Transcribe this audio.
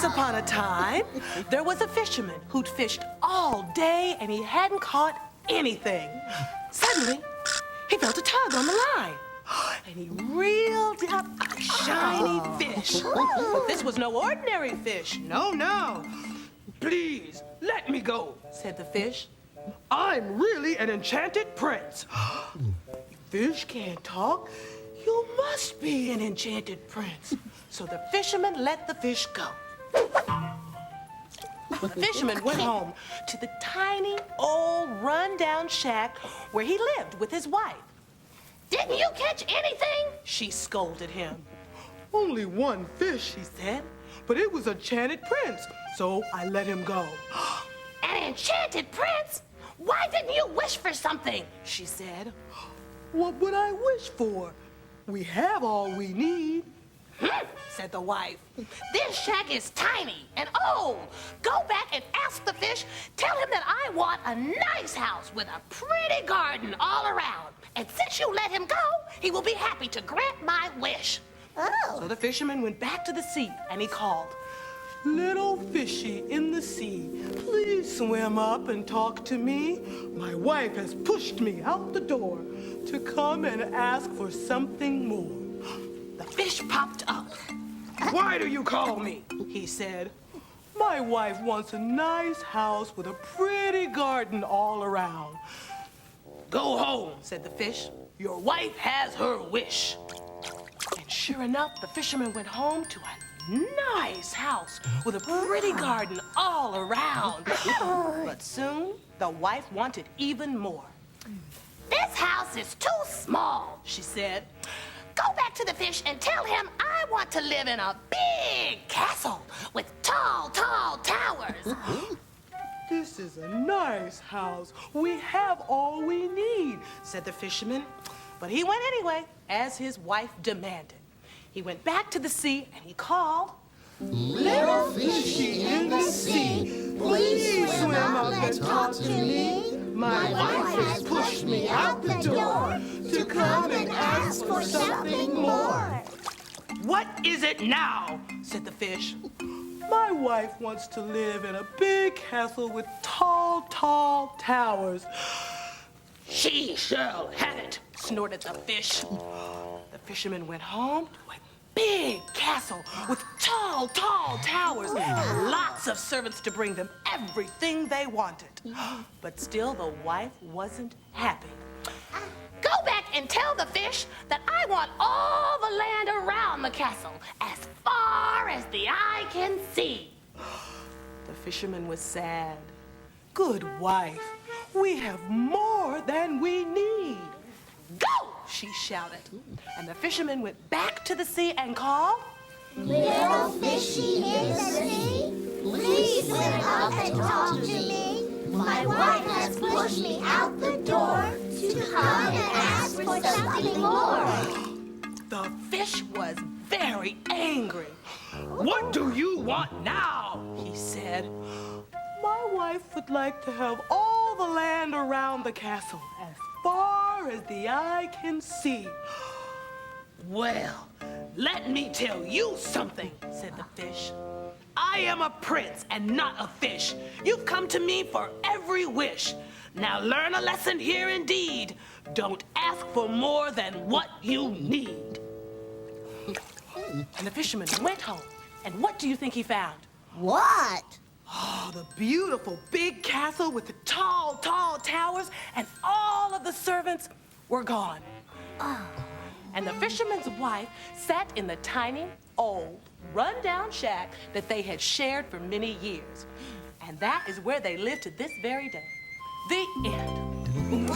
upon a time, there was a fisherman who'd fished all day and he hadn't caught anything. Suddenly, he felt a tug on the line. And he reeled up a shiny fish. But this was no ordinary fish. No, no. Please, let me go, Said the fish. I'm really an enchanted prince. Fish can't talk. You must be an enchanted prince. So the fisherman let the fish go. The fisherman went home to the tiny, old, run-down shack where he lived with his wife. "Didn't you catch anything?" she scolded him. Only one fish, He said. but it was a enchanted prince, so I let him go. "An enchanted prince? Why didn't you wish for something?" she said. What would I wish for? We have all we need. Said the wife. "This shack is tiny and old. Go back and ask the fish. Tell him that I want a nice house with a pretty garden all around. And since you let him go, he will be happy to grant my wish." So the fisherman went back to the sea and he called, Little fishy in the sea, please swim up and talk to me. My wife has pushed me out the door to come and ask for something more. The fish popped up. Why do you call me? He said. My wife wants a nice house with a pretty garden all around. "Go home," said the fish. "Your wife has her wish." And sure enough, the fisherman went home to a nice house with a pretty garden all around. But soon, the wife wanted even more. "This house is too small," she said. "Go back to the fish and tell him I want to live in a big castle with tall, tall towers." This is a nice house. We have all we need, said the fisherman. But he went anyway, as his wife demanded. He went back to the sea and he called, Little fishy in the sea, please swim up and talk to me. My wife has pushed me out the door to come and ask for something more. "What is it now?" said the fish. My wife wants to live in a big castle with tall, tall towers. "She shall have it," snorted the fish. The fisherman went home to a big castle with tall, tall towers and lots of servants to bring them everything they wanted. But still the wife wasn't happy. "Go back and tell the fish that I want all the land around the castle as far as the eye can see." The fisherman was sad. Good wife, we have more than we need. "Go!" she shouted. And the fisherman went back to the sea and called, Little fishy in the sea, please swim up and talk to me. My wife has pushed me out the door to come and ask for something more. The fish was very angry. What do you want now? He said. My wife would like to have all the land around the castle as far as the eye can see. "Well, let me tell you something," said the fish. "I am a prince and not a fish. You've come to me for every wish. Now learn a lesson here indeed. Don't ask for more than what you need." And the fisherman went home. And what do you think he found? What? Oh, the beautiful big castle with the tall, tall towers, and all of the servants were gone. And the fisherman's wife sat in the tiny, old, run-down shack that they had shared for many years. And that is where they live to this very day. The end.